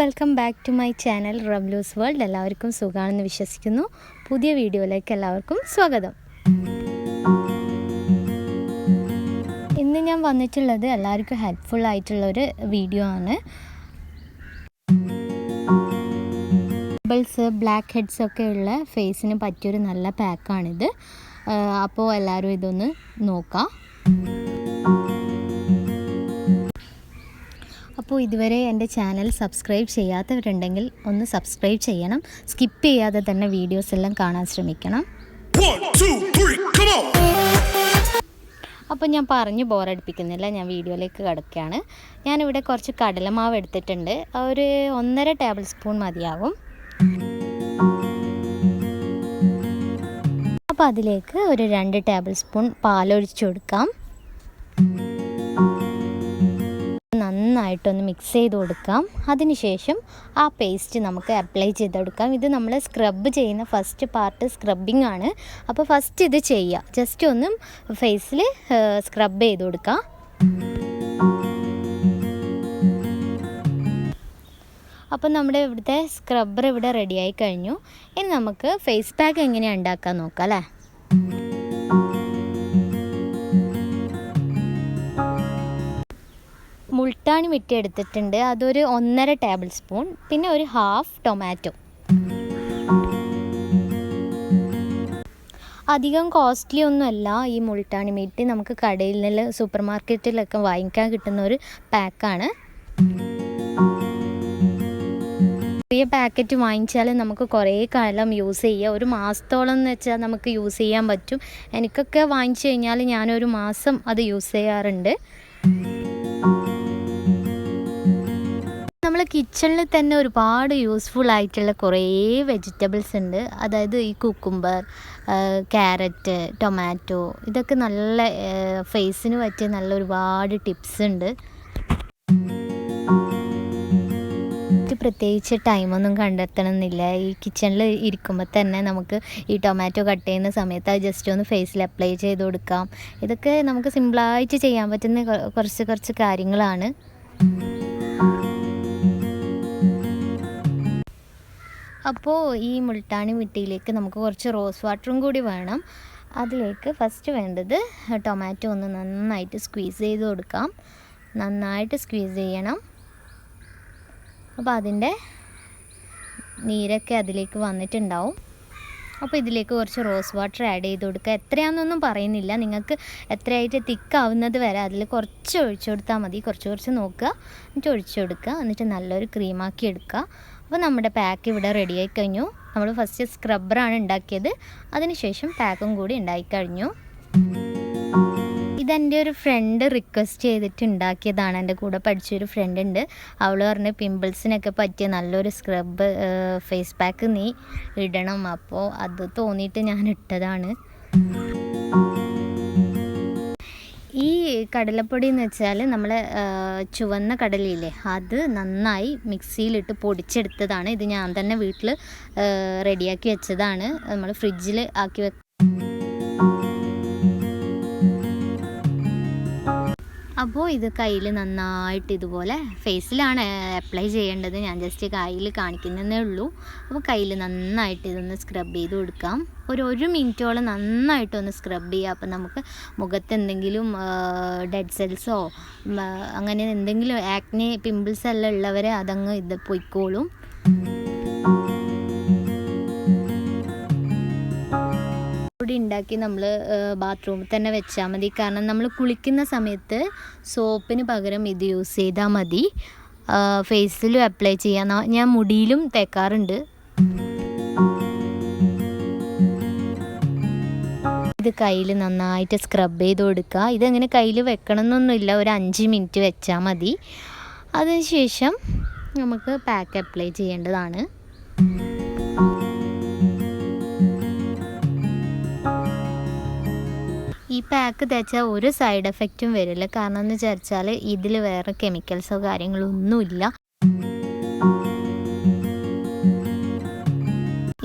Welcome back to my channel Ramlu's world. എല്ലാവർക്കും സുഖമാണെന്ന് വിശ്വസിക്കുന്നു. പുതിയ വീഡിയോയിലേക്ക് എല്ലാവർക്കും സ്വാഗതം. ഇന്ന് ഞാൻ വന്നിട്ടുള്ളത് എല്ലാവർക്കും ഹെൽപ്ഫുൾ ആയിട്ടുള്ളൊരു വീഡിയോ ആണ്. പിമ്പിൾസ്, ബ്ലാക്ക് ഹെഡ്സ് ഒക്കെ ഉള്ള ഫേസിന് പറ്റിയൊരു നല്ല പാക്കാണിത്. അപ്പോൾ എല്ലാവരും ഇതൊന്ന് നോക്കാം. അപ്പോൾ ഇതുവരെ എൻ്റെ ചാനൽ സബ്സ്ക്രൈബ് ചെയ്യാത്തവരുണ്ടെങ്കിൽ ഒന്ന് സബ്സ്ക്രൈബ് ചെയ്യണം. സ്കിപ്പ് ചെയ്യാതെ തന്നെ വീഡിയോസ് എല്ലാം കാണാൻ ശ്രമിക്കണം. അപ്പോൾ ഞാൻ പറഞ്ഞ് ബോറടിപ്പിക്കുന്നില്ല, ഞാൻ വീഡിയോയിലേക്ക് കിടക്കുകയാണ്. ഞാനിവിടെ കുറച്ച് കടലമാവ് എടുത്തിട്ടുണ്ട്. ഒരു 1.5 ടേബിൾ സ്പൂൺ മതിയാവും. അപ്പോൾ അതിലേക്ക് ഒരു 2 ടേബിൾ സ്പൂൺ പാലൊഴിച്ച് കൊടുക്കാം. നന്നായിട്ടൊന്ന് മിക്സ് ചെയ്ത് കൊടുക്കാം. അതിനുശേഷം ആ പേസ്റ്റ് നമുക്ക് അപ്ലൈ ചെയ്തെടുക്കാം. ഇത് നമ്മൾ സ്ക്രബ് ചെയ്യുന്ന ഫസ്റ്റ് പാർട്ട് സ്ക്രബിങ് ആണ്. അപ്പോൾ ഫസ്റ്റ് ഇത് ചെയ്യുക, ജസ്റ്റ് ഒന്ന് ഫേസിൽ സ്ക്രബ് ചെയ്ത് കൊടുക്കാം. അപ്പോൾ നമ്മുടെ ഇവിടുത്തെ സ്ക്രബ്ബർ ഇവിടെ റെഡിയായി കഴിഞ്ഞു. ഇനി നമുക്ക് ഫേസ് പാക്ക് എങ്ങനെയാണ് ഉണ്ടാക്കാൻ നോക്കാം അല്ലേ. മുൾട്ടാണി മിട്ടി എടുത്തിട്ടുണ്ട്, അതൊരു 1.5 ടേബിൾ സ്പൂൺ. പിന്നെ ഒരു ഹാഫ് ടൊമാറ്റോ. അധികം കോസ്റ്റ്ലി ഒന്നുമല്ല ഈ മുൾട്ടാണി മിട്ടി. നമുക്ക് കടയിൽ നിന്ന് സൂപ്പർ മാർക്കറ്റിലൊക്കെ വാങ്ങിക്കാൻ കിട്ടുന്ന ഒരു പാക്കാണ്. ചെറിയ പാക്കറ്റ് വാങ്ങിച്ചാൽ നമുക്ക് കുറേ കാലം യൂസ് ചെയ്യാം. ഒരു മാസത്തോളം എന്ന് വെച്ചാൽ നമുക്ക് യൂസ് ചെയ്യാൻ പറ്റും. എനിക്കൊക്കെ വാങ്ങിച്ചു കഴിഞ്ഞാൽ ഞാനൊരു മാസം അത് യൂസ് ചെയ്യാറുണ്ട്. നമ്മൾ കിച്ചണിൽ തന്നെ ഒരുപാട് യൂസ്ഫുൾ ആയിട്ടുള്ള കുറേ വെജിറ്റബിൾസ് ഉണ്ട്. അതായത് ഈ കുക്കുംബർ, ക്യാരറ്റ്, ടൊമാറ്റോ, ഇതൊക്കെ നല്ല ഫേസിന് പറ്റിയ നല്ല ഒരുപാട് ടിപ്സ് ഉണ്ട്. പ്രത്യേകിച്ച് ടൈമൊന്നും കണ്ടെത്തണമെന്നില്ല. ഈ കിച്ചണിൽ ഇരിക്കുമ്പോൾ തന്നെ നമുക്ക് ഈ ടൊമാറ്റോ കട്ട് ചെയ്യുന്ന സമയത്ത് അത് ജസ്റ്റ് ഒന്ന് ഫേസിൽ അപ്ലൈ ചെയ്ത് കൊടുക്കാം. ഇതൊക്കെ നമുക്ക് സിമ്പിളായിട്ട് ചെയ്യാൻ പറ്റുന്ന കുറച്ച് കാര്യങ്ങളാണ്. അപ്പോൾ ഈ മുൾട്ടാണി മിട്ടിയിലേക്ക് നമുക്ക് കുറച്ച് റോസ് വാട്ടറും കൂടി വേണം. അതിലേക്ക് ഫസ്റ്റ് വേണ്ടത് ടൊമാറ്റോ ഒന്ന് നന്നായിട്ട് സ്ക്വീസ് ചെയ്ത് കൊടുക്കാം. നന്നായിട്ട് സ്ക്വീസ് ചെയ്യണം. അപ്പോൾ അതിൻ്റെ നീരൊക്കെ അതിലേക്ക് വന്നിട്ടുണ്ടാവും. അപ്പോൾ ഇതിലേക്ക് കുറച്ച് റോസ് വാട്ടർ ആഡ് ചെയ്ത് കൊടുക്കുക. എത്രയാണെന്നൊന്നും പറയുന്നില്ല, നിങ്ങൾക്ക് എത്രയായിട്ട് തിക്കാവുന്നത് വരെ അതിൽ കുറച്ച് ഒഴിച്ചു കൊടുത്താൽ മതി. കുറച്ച് നോക്കുക, എന്നിട്ട് ഒഴിച്ചു കൊടുക്കുക. എന്നിട്ട് നല്ലൊരു ക്രീമാക്കി എടുക്കുക. അപ്പോൾ നമ്മുടെ പാക്ക് ഇവിടെ റെഡിയായി കഴിഞ്ഞു. നമ്മൾ ഫസ്റ്റ് സ്ക്രബ്ബറാണ് ഉണ്ടാക്കിയത്, അതിനുശേഷം പാക്കും കൂടി ഉണ്ടായിക്കഴിഞ്ഞു. ഇതെൻ്റെ ഒരു ഫ്രണ്ട് റിക്വസ്റ്റ് ചെയ്തിട്ട് ഉണ്ടാക്കിയതാണ്. എൻ്റെ കൂടെ പഠിച്ചൊരു ഫ്രണ്ട് ഉണ്ട്. അവൾ പറഞ്ഞ് പിമ്പിൾസിനൊക്കെ പറ്റിയ നല്ലൊരു സ്ക്രബ് ഫേസ് പാക്ക് നീ ഇടണം. അപ്പോൾ അത് തോന്നിയിട്ട് ഞാൻ ഇട്ടതാണ്. ഈ കടലപ്പൊടി എന്ന് വെച്ചാൽ നമ്മൾ ചുവന്ന കടലയില്ലേ, അത് നന്നായി മിക്സിയിലിട്ട് പൊടിച്ചെടുത്തതാണ്. ഇത് ഞാൻ തന്നെ വീട്ടിൽ റെഡിയാക്കി വെച്ചതാണ്. നമ്മൾ ഫ്രിഡ്ജിൽ ആക്കി അപ്പോൾ ഇത് കയ്യിൽ നന്നായിട്ട് ഇതുപോലെ ഫേസിലാണ് അപ്ലൈ ചെയ്യേണ്ടത്. ഞാൻ ജസ്റ്റ് കയ്യിൽ കാണിക്കുന്നതേ ഉള്ളൂ. അപ്പോൾ കയ്യിൽ നന്നായിട്ട് ഇതൊന്ന് സ്ക്രബ് ചെയ്ത് കൊടുക്കാം. ഒരു മിനിറ്റോളം നന്നായിട്ടൊന്ന് സ്ക്രബ് ചെയ്യുക. അപ്പോൾ നമുക്ക് മുഖത്ത് എന്തെങ്കിലും ഡെഡ് സെൽസോ അങ്ങനെ എന്തെങ്കിലും ആക്നെ പിമ്പിൾസ് എല്ലാം ഉള്ളവരെ അതങ്ങ് ഇത് പൊയ്ക്കോളും. പൊടി ഉണ്ടാക്കി നമ്മൾ ബാത്റൂമിൽ തന്നെ വെച്ചാൽ മതി. കാരണം നമ്മൾ കുളിക്കുന്ന സമയത്ത് സോപ്പിന് പകരം ഇത് യൂസ് ചെയ്താൽ മതി. ഫേസിലും അപ്ലൈ ചെയ്യാൻ ഞാൻ മുടിയിലും തേക്കാറുണ്ട്. ഇത് കയ്യിൽ നന്നായിട്ട് സ്ക്രബ് ചെയ്ത് കൊടുക്കുക. ഇതെങ്ങനെ കയ്യിൽ വെക്കണം എന്നൊന്നുമില്ല, ഒരു 5 മിനിറ്റ് വെച്ചാൽ മതി. അതിനുശേഷം നമുക്ക് പാക്ക് അപ്ലൈ ചെയ്യേണ്ടതാണ്. ഈ പാക്ക് തേച്ചാൽ ഒരു സൈഡ് എഫക്റ്റും വരില്ല. കാരണം എന്ന് വിചാരിച്ചാൽ ഇതിൽ വേറെ കെമിക്കൽസോ കാര്യങ്ങളോ ഒന്നുമില്ല.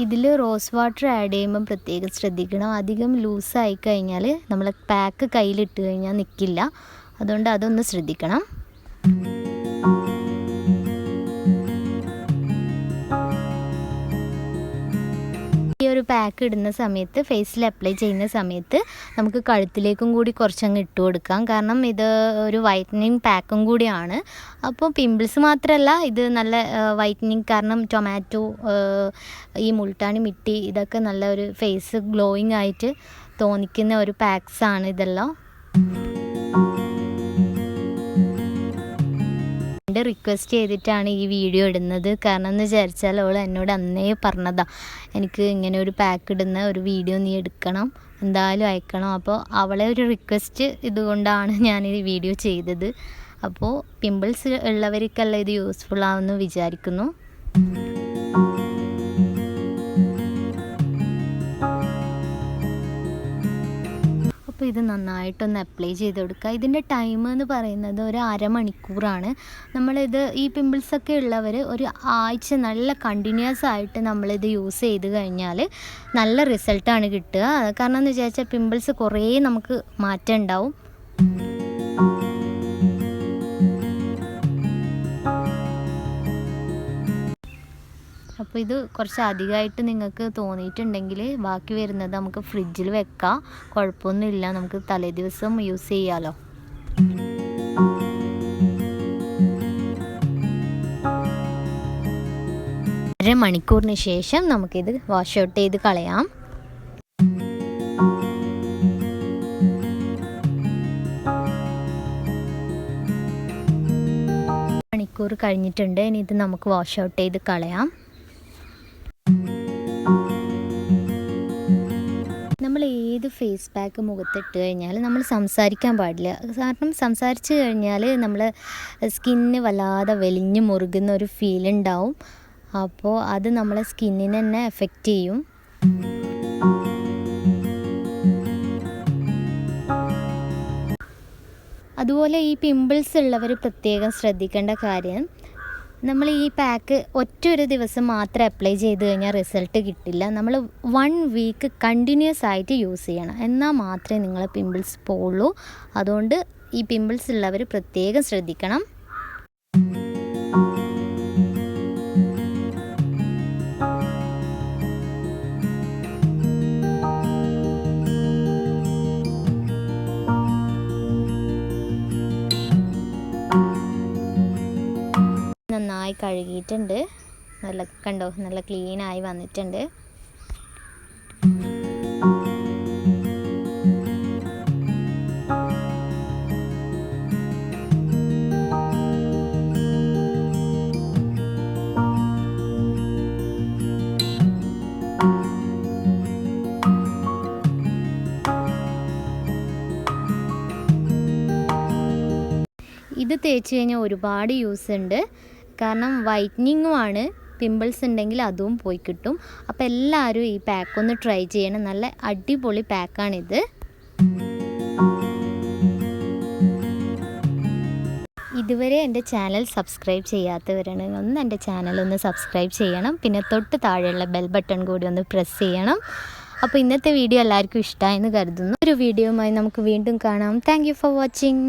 ഇതിൽ റോസ് വാട്ടർ ആഡ് ചെയ്യുമ്പോൾ പ്രത്യേകം ശ്രദ്ധിക്കണം. അധികം ലൂസായി കഴിഞ്ഞാൽ നമ്മൾ പാക്ക് കയ്യിലിട്ട് കഴിഞ്ഞാൽ നിൽക്കില്ല. അതുകൊണ്ട് അതൊന്ന് ശ്രദ്ധിക്കണം. പാക്ക് ഇടുന്ന സമയത്ത് ഫേസിൽ അപ്ലൈ ചെയ്യുന്ന സമയത്ത് നമുക്ക് കഴുത്തിലേക്കും കൂടി കുറച്ചങ്ങ് ഇട്ട് കൊടുക്കാം. കാരണം ഇത് ഒരു വൈറ്റനിങ് പാക്കും കൂടിയാണ്. അപ്പോൾ പിമ്പിൾസ് മാത്രമല്ല, ഇത് നല്ല വൈറ്റനിങ്, കാരണം ടൊമാറ്റോ, ഈ മുൾട്ടാണി മിട്ടി ഇതൊക്കെ നല്ല ഒരു ഫേസ് ഗ്ലോയിങ് ആയിട്ട് തോന്നിക്കുന്ന ഒരു പാക്സാണ് ഇതെല്ലാം. റിക്വസ്റ്റ് ചെയ്തിട്ടാണ് ഈ വീഡിയോ ഇടുന്നത്. കാരണം എന്ന് വിചാരിച്ചാൽ അവൾ എന്നോട് അന്നേ പറഞ്ഞതാണ്, എനിക്ക് ഇങ്ങനെ ഒരു പാക്ക് ഇടുന്ന ഒരു വീഡിയോ നീ എടുക്കണം, എന്തായാലും അയക്കണം. അപ്പോൾ അവളെ ഒരു റിക്വസ്റ്റ് ഇതുകൊണ്ടാണ് ഞാൻ ഈ വീഡിയോ ചെയ്തത്. അപ്പോൾ പിമ്പിൾസ് ഉള്ളവർക്കെല്ലാം ഇത് യൂസ്ഫുൾ ആവുമെന്ന് വിചാരിക്കുന്നു. അപ്പോൾ ഇത് നന്നായിട്ടൊന്ന് അപ്ലൈ ചെയ്ത് കൊടുക്കുക. ഇതിൻ്റെ ടൈം എന്ന് പറയുന്നത് ഒരു അരമണിക്കൂറാണ്. നമ്മളിത് ഈ പിമ്പിൾസൊക്കെ ഉള്ളവർ ഒരു ആഴ്ച നല്ല കണ്ടിന്യൂസ് ആയിട്ട് നമ്മളിത് യൂസ് ചെയ്ത് കഴിഞ്ഞാൽ നല്ല റിസൾട്ടാണ് കിട്ടുക. കാരണം എന്ന് വിചാരിച്ചാൽ പിമ്പിൾസ് കുറേ നമുക്ക് മാറ്റം ഉണ്ടാവും. അപ്പോൾ ഇത് കുറച്ച് അധികമായിട്ട് നിങ്ങൾക്ക് തോന്നിയിട്ടുണ്ടെങ്കിൽ ബാക്കി വരുന്നത് നമുക്ക് ഫ്രിഡ്ജിൽ വെക്കാം, കുഴപ്പമൊന്നുമില്ല, നമുക്ക് തലേ ദിവസം യൂസ് ചെയ്യാമല്ലോ. അരമണിക്കൂറിന് ശേഷം നമുക്കിത് വാഷ് ഔട്ട് ചെയ്ത് കളയാം. മണിക്കൂർ കഴിഞ്ഞിട്ടുണ്ട്. ഇനി ഇത് നമുക്ക് വാഷ് ഔട്ട് ചെയ്ത് കളയാം. നമ്മൾ ഏത് ഫേസ് പാക്ക് മുഖത്തിട്ട് കഴിഞ്ഞാൽ നമ്മൾ സംസാരിക്കാൻ പാടില്ല. കാരണം സംസാരിച്ച് കഴിഞ്ഞാൽ നമ്മൾ സ്കിന്നിന് വല്ലാതെ വലിഞ്ഞ് മുറുകുന്ന ഒരു ഫീൽ ഉണ്ടാവും. അപ്പോൾ അത് നമ്മളെ സ്കിന്നിനെ തന്നെ എഫക്റ്റ് ചെയ്യും. അതുപോലെ ഈ പിമ്പിൾസ് ഉള്ളവർ പ്രത്യേകം ശ്രദ്ധിക്കേണ്ട കാര്യം, നമ്മൾ ഈ പാക്ക് ഒറ്റൊരു ദിവസം മാത്രം അപ്ലൈ ചെയ്ത് കഴിഞ്ഞാൽ റിസൾട്ട് കിട്ടില്ല. നമ്മൾ 1 വീക്ക് കണ്ടിന്യൂസ് ആയിട്ട് യൂസ് ചെയ്യണം, എന്നാൽ മാത്രമേ നിങ്ങളെ പിമ്പിൾസ് പോവുള്ളൂ. അതുകൊണ്ട് ഈ പിമ്പിൾസ് ഉള്ളവർ പ്രത്യേകം ശ്രദ്ധിക്കണം. നന്നായി കഴുകിയിട്ടുണ്ട്. നല്ല കണ്ടോ, നല്ല ക്ലീനായി വന്നിട്ടുണ്ട്. ഇത് തേച്ച് കഴിഞ്ഞാൽ ഒരുപാട് യൂസ് ഉണ്ട്. കാരണം വൈറ്റനിങ്ങുമാണ്, പിമ്പിൾസ് ഉണ്ടെങ്കിൽ അതും പോയി കിട്ടും. അപ്പോൾ എല്ലാവരും ഈ പാക്ക് ഒന്ന് ട്രൈ ചെയ്യണം. നല്ല അടിപൊളി പാക്കാണിത്. ഇതുവരെ എൻ്റെ ചാനൽ സബ്സ്ക്രൈബ് ചെയ്യാത്തവരാണെങ്കിൽ ഒന്ന് എൻ്റെ ചാനലൊന്ന് സബ്സ്ക്രൈബ് ചെയ്യണം. പിന്നെ തൊട്ട് താഴെയുള്ള ബെൽ ബട്ടൺ കൂടി ഒന്ന് പ്രസ് ചെയ്യണം. അപ്പോൾ ഇന്നത്തെ വീഡിയോ എല്ലാവർക്കും ഇഷ്ടമായെന്ന് കരുതുന്നു. ഒരു വീഡിയോയുമായി നമുക്ക് വീണ്ടും കാണാം. Thank you for watching.